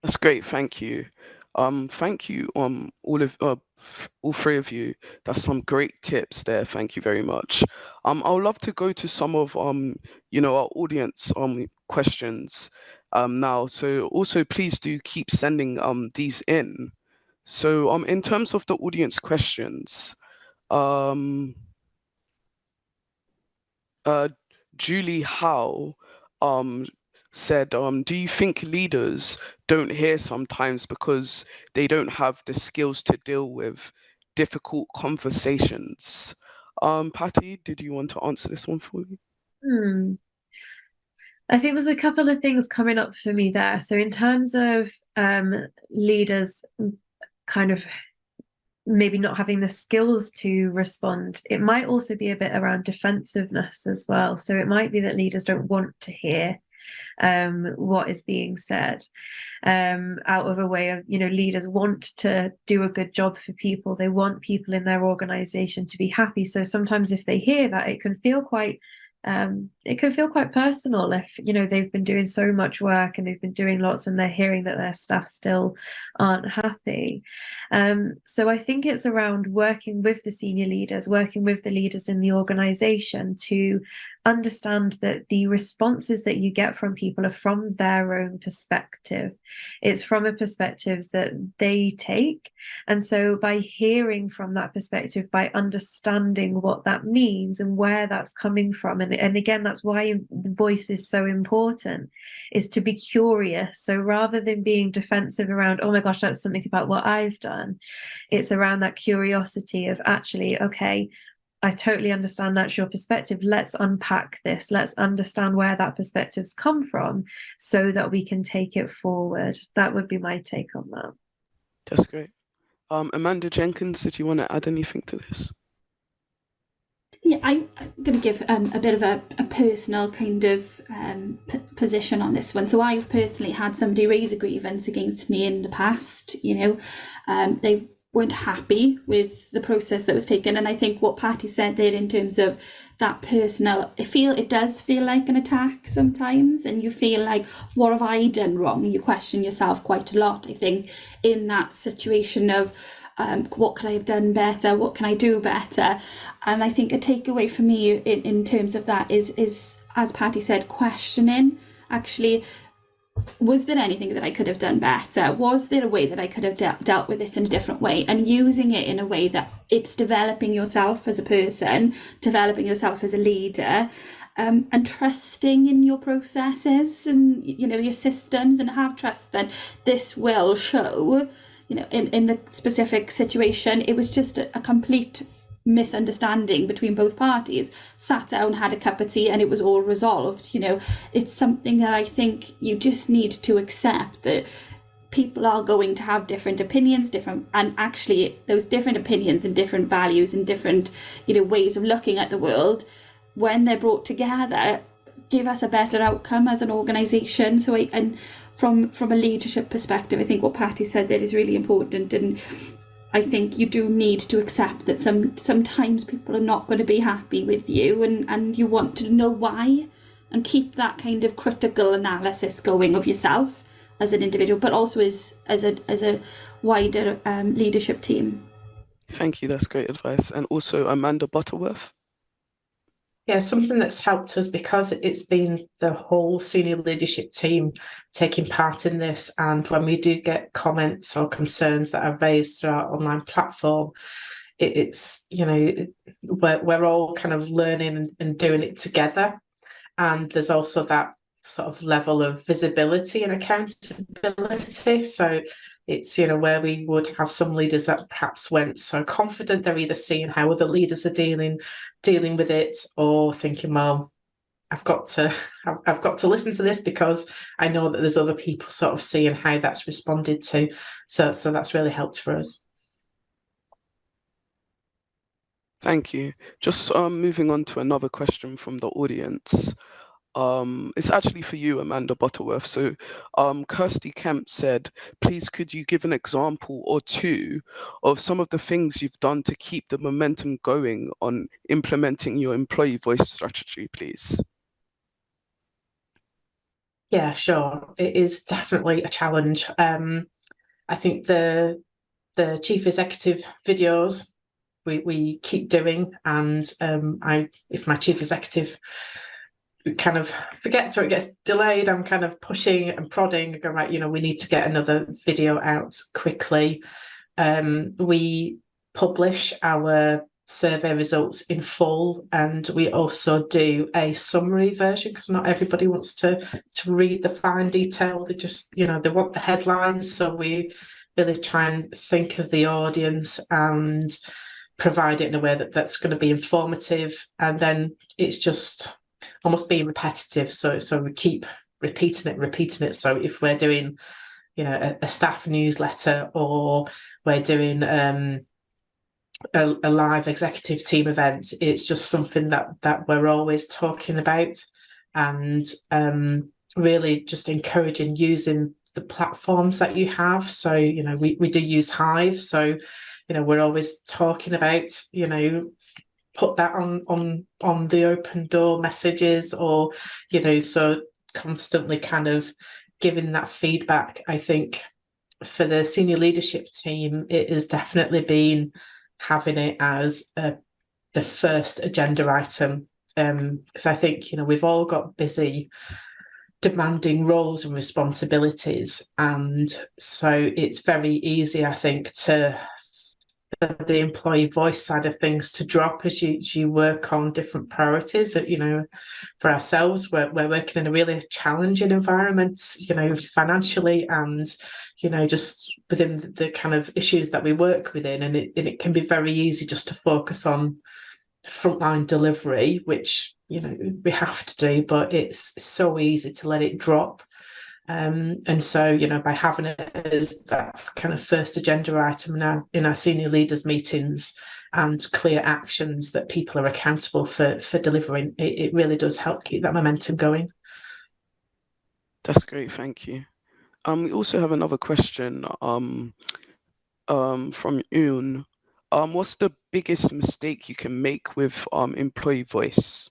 That's great. Thank you. Thank you, all three of you. That's some great tips there. Thank you very much. I would love to go to some of our audience questions now. So also please do keep sending these in. So in terms of the audience questions, Julie Howe said, do you think leaders don't hear sometimes because they don't have the skills to deal with difficult conversations? Patty, did you want to answer this one for me? I think there's a couple of things coming up for me there. So in terms of leaders kind of maybe not having the skills to respond, it might also be a bit around defensiveness as well. So it might be that leaders don't want to hear what is being said, out of a way of, you know, leaders want to do a good job for people. They want people in their organization to be happy. So sometimes if they hear that, it can feel quite personal if, you know, they've been doing so much work and they've been doing lots and they're hearing that their staff still aren't happy. So I think it's around working with the senior leaders, working with the leaders in the organization to understand that the responses that you get from people are from their own perspective. It's from a perspective that they take. And so by hearing from that perspective, by understanding what that means and where that's coming from, and again, that's why the voice is so important, is to be curious. So rather than being defensive around, oh my gosh, that's something about what I've done, it's around that curiosity of actually, okay, I totally understand that's your perspective. Let's unpack this. Let's understand where that perspective's come from so that we can take it forward. That would be my take on that. That's great. Amanda Jenkins, did you want to add anything to this? Yeah, I'm going to give a bit of a personal kind of position on this one. So I've personally had somebody raise a grievance against me in the past. You know, they weren't happy with the process that was taken, and I think what Patty said there in terms of that personal, it does feel like an attack sometimes, and you feel like, what have I done wrong? You question yourself quite a lot, I think, in that situation of what could I have done better? What can I do better? And I think a takeaway for me in terms of that is, as Patty said, questioning. Actually, was there anything that I could have done better? Was there a way that I could have dealt with this in a different way? And using it in a way that it's developing yourself as a person, developing yourself as a leader, and trusting in your processes and, you know, your systems, and have trust that this will show, you know, in the specific situation, it was just a complete misunderstanding between both parties. Sat down, had a cup of tea, and it was all resolved. You know, it's something that I think you just need to accept, that people are going to have different opinions, and actually those different opinions and different values and different, you know, ways of looking at the world, when they're brought together, give us a better outcome as an organization. So from a leadership perspective, I think what Patty said there is really important, and I think you do need to accept that sometimes people are not going to be happy with you, and you want to know why, and keep that kind of critical analysis going of yourself as an individual, but also as a wider leadership team. Thank you, that's great advice. And also Amanda Butterworth. Yeah, something that's helped us, because it's been the whole senior leadership team taking part in this, and when we do get comments or concerns that are raised through our online platform, it's, you know, we're all kind of learning and doing it together. And there's also that sort of level of visibility and accountability. So it's, you know, where we would have some leaders that perhaps weren't so confident, they're either seeing how other leaders are dealing with it, or thinking, well, I've got to listen to this because I know that there's other people sort of seeing how that's responded to. So that's really helped for us. Thank you. Just moving on to another question from the audience. It's actually for you, Amanda Butterworth. So Kirsty Kemp said, please could you give an example or two of some of the things you've done to keep the momentum going on implementing your employee voice strategy, please? Yeah, sure. It is definitely a challenge. I think the chief executive videos we keep doing, and if my chief executive kind of forgets or it gets delayed, I'm kind of pushing and prodding, going, right, you know, we need to get another video out quickly. We publish our survey results in full, and we also do a summary version because not everybody wants to read the fine detail. They just, you know, they want the headlines. So we really try and think of the audience and provide it in a way that's going to be informative, and then it's just almost being repetitive. So we keep repeating it. So if we're doing, you know, a staff newsletter, or we're doing a live executive team event, it's just something that we're always talking about, and really just encouraging using the platforms that you have. So, you know, we do use Hive. So, you know, we're always talking about, you know, put that on the open door messages, or, you know, so constantly kind of giving that feedback. I think for the senior leadership team, it has definitely been having it as the first agenda item, because I think, you know, we've all got busy, demanding roles and responsibilities, and so it's very easy, I think, to the employee voice side of things to drop as you work on different priorities. You know, for ourselves, we're working in a really challenging environment, you know, financially, and, you know, just within the kind of issues that we work within, and it can be very easy just to focus on frontline delivery, which, you know, we have to do, but it's so easy to let it drop. And so, you know, by having it as that kind of first agenda item in our senior leaders meetings, and clear actions that people are accountable for delivering, it really does help keep that momentum going. That's great, thank you. We also have another question from Yoon. What's the biggest mistake you can make with employee voice?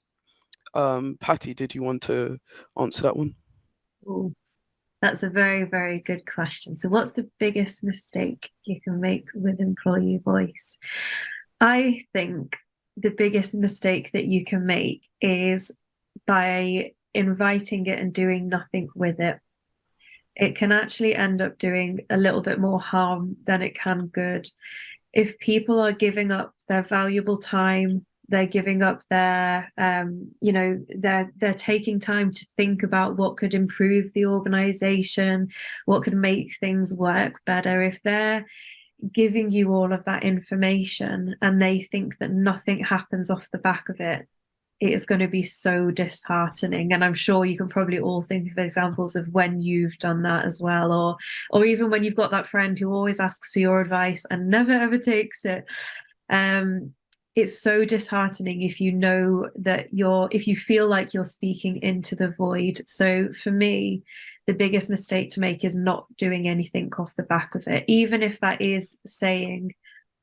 Patty, did you want to answer that one? Ooh, that's a very, very good question. So what's the biggest mistake you can make with employee voice? I think the biggest mistake that you can make is by inviting it and doing nothing with it. It can actually end up doing a little bit more harm than it can good. If people are giving up their valuable time, they're giving up their, you know, they're taking time to think about what could improve the organization, what could make things work better. If they're giving you all of that information and they think that nothing happens off the back of it, it is going to be so disheartening. And I'm sure you can probably all think of examples of when you've done that as well, or even when you've got that friend who always asks for your advice and never ever takes it. It's so disheartening if you know that if you feel like you're speaking into the void. So for me, the biggest mistake to make is not doing anything off the back of it, even if that is saying,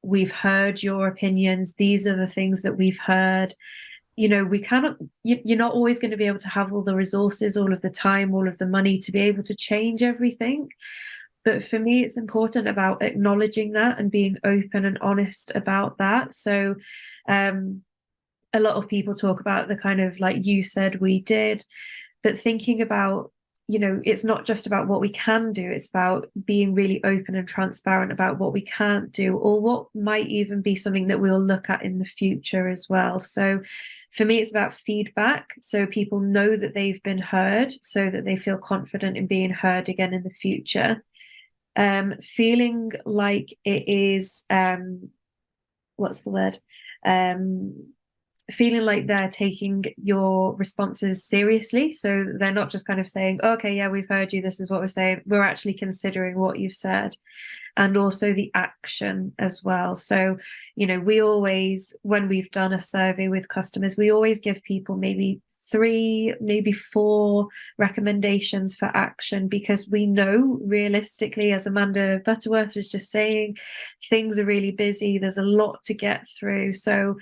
we've heard your opinions, these are the things that we've heard. You know, we cannot, you're not always going to be able to have all the resources, all of the time, all of the money to be able to change everything. But for me, it's important about acknowledging that and being open and honest about that. So a lot of people talk about the kind of, like you said, we did, but thinking about, it's not just about what we can do, it's about being really open and transparent about what we can't do, or what might even be something that we'll look at in the future as well. So for me, it's about feedback, so people know that they've been heard, so that they feel confident in being heard again in the future. Feeling like it is, what's the word? Feeling like they're taking your responses seriously. So they're not just kind of saying, okay, yeah, we've heard you, this is what we're saying. We're actually considering what you've said. And also the action as well. So, we always, when we've done a survey with customers, we always give people maybe 3, maybe 4 recommendations for action, because we know realistically, as Amanda Butterworth was just saying, things are really busy. There's a lot to get through. So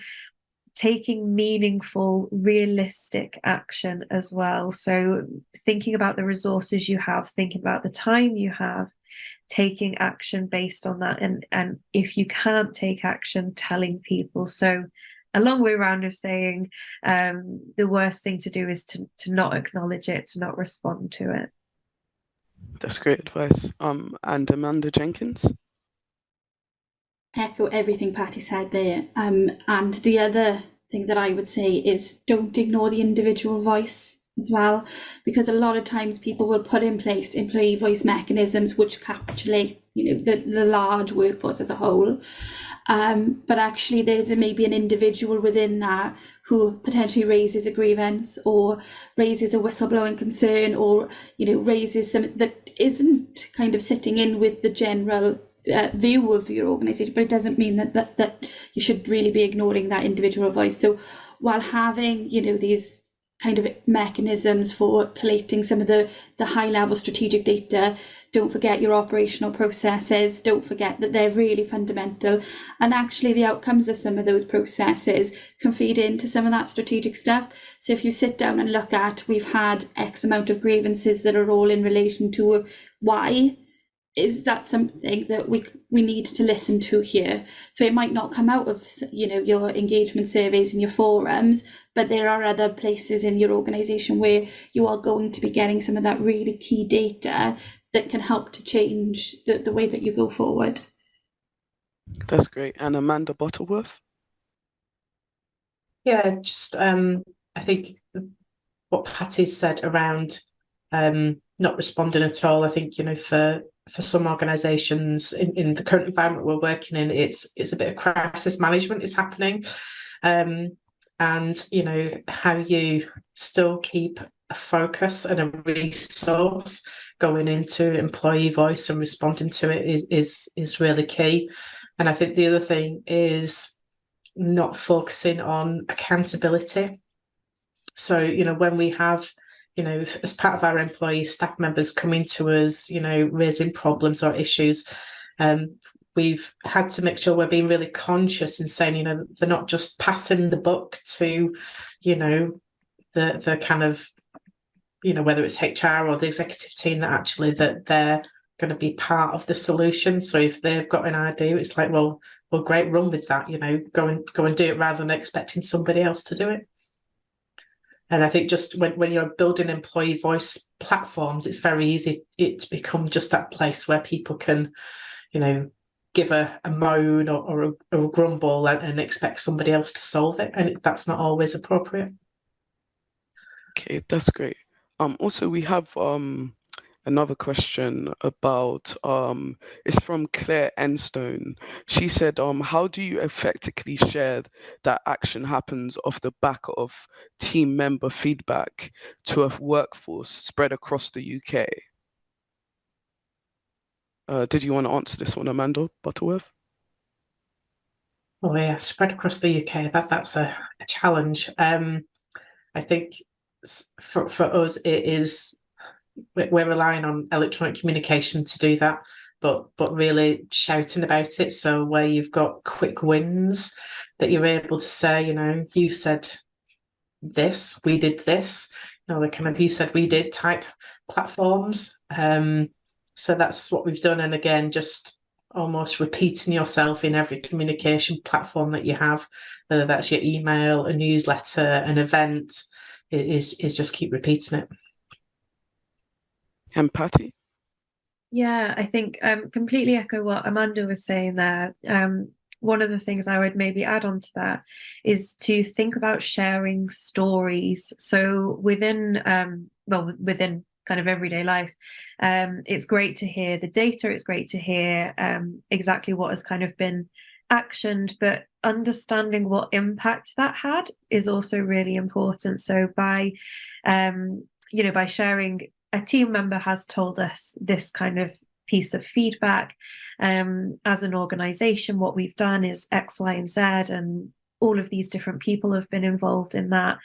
taking meaningful, realistic action as well. So thinking about the resources you have, thinking about the time you have, taking action based on that. And if you can't take action, telling people. So a long way around of saying the worst thing to do is to not acknowledge it, to not respond to it. That's great advice. And Amanda Jenkins? Echo everything Patty said there. And the other thing that I would say is don't ignore the individual voice as well, because a lot of times people will put in place employee voice mechanisms which capitulate, the large workforce as a whole. But actually there's maybe an individual within that who potentially raises a grievance or raises a whistleblowing concern, or raises something that isn't kind of sitting in with the general view of your organization, but it doesn't mean that you should really be ignoring that individual voice. So while having these kind of mechanisms for collating some of the high level strategic data, don't forget your operational processes, don't forget that they're really fundamental, and actually the outcomes of some of those processes can feed into some of that strategic stuff. So if you sit down and look at, we've had X amount of grievances that are all in relation to Y, is that something that we need to listen to here? So it might not come out of your engagement surveys and your forums, but there are other places in your organization where you are going to be getting some of that really key data that can help to change the way that you go forward. That's great. And Amanda Butterworth? Yeah, just I think what Patty said around not responding at all. I think for some organisations in the current environment we're working in, it's a bit of crisis management is happening, and how you still keep a focus and a resource going into employee voice and responding to it is really key. And I think the other thing is not focusing on accountability. So when we have as part of our employee staff members coming to us, raising problems or issues, we've had to make sure we're being really conscious in saying, they're not just passing the buck to, the kind of, whether it's HR or the executive team, that actually that they're going to be part of the solution. So if they've got an idea, it's like, well, great, run with that, go and do it rather than expecting somebody else to do it. And I think just when you're building employee voice platforms, it's very easy to become just that place where people can, give a moan or a grumble and expect somebody else to solve it. And that's not always appropriate. Okay, that's great. Also, we have another question about it's from Claire Enstone. She said, how do you effectively share that action happens off the back of team member feedback to a workforce spread across the UK? Did you want to answer this one, Amanda Butterworth? Oh yeah, spread across the UK. That's a challenge. I think for us it is, we're relying on electronic communication to do that, but really shouting about it. So where you've got quick wins that you're able to say, you said this, we did this, the kind of you said we did type platforms. So that's what we've done. And again, just almost repeating yourself in every communication platform that you have, whether that's your email, a newsletter, an event, is just keep repeating it. And Patty? Yeah, I think completely echo what Amanda was saying there. One of the things I would maybe add on to that is to think about sharing stories. So within kind of everyday life, it's great to hear the data, it's great to hear exactly what has kind of been actioned, but understanding what impact that had is also really important. So by by sharing, a team member has told us this kind of piece of feedback. As an organization, what we've done is X, Y, and Z, and all of these different people have been involved in that.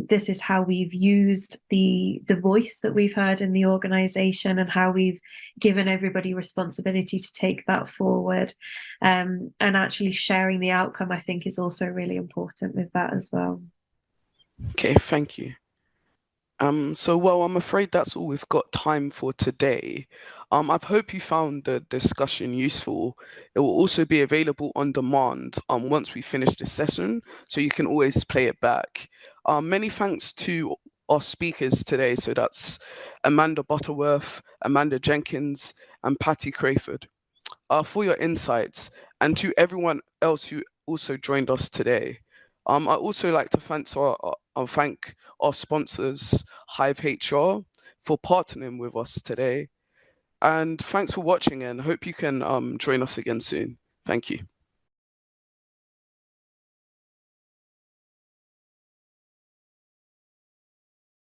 This is how we've used the voice that we've heard in the organization and how we've given everybody responsibility to take that forward. And actually sharing the outcome, I think, is also really important with that as well. Okay, thank you. So I'm afraid that's all we've got time for today. I hope you found the discussion useful. It will also be available on demand once we finish this session, so you can always play it back. Many thanks to our speakers today. So that's Amanda Butterworth, Amanda Jenkins, and Patty Crayford, for your insights, and to everyone else who also joined us today. I also like to thank our sponsors, Hive HR, for partnering with us today. And thanks for watching, and hope you can join us again soon. Thank you.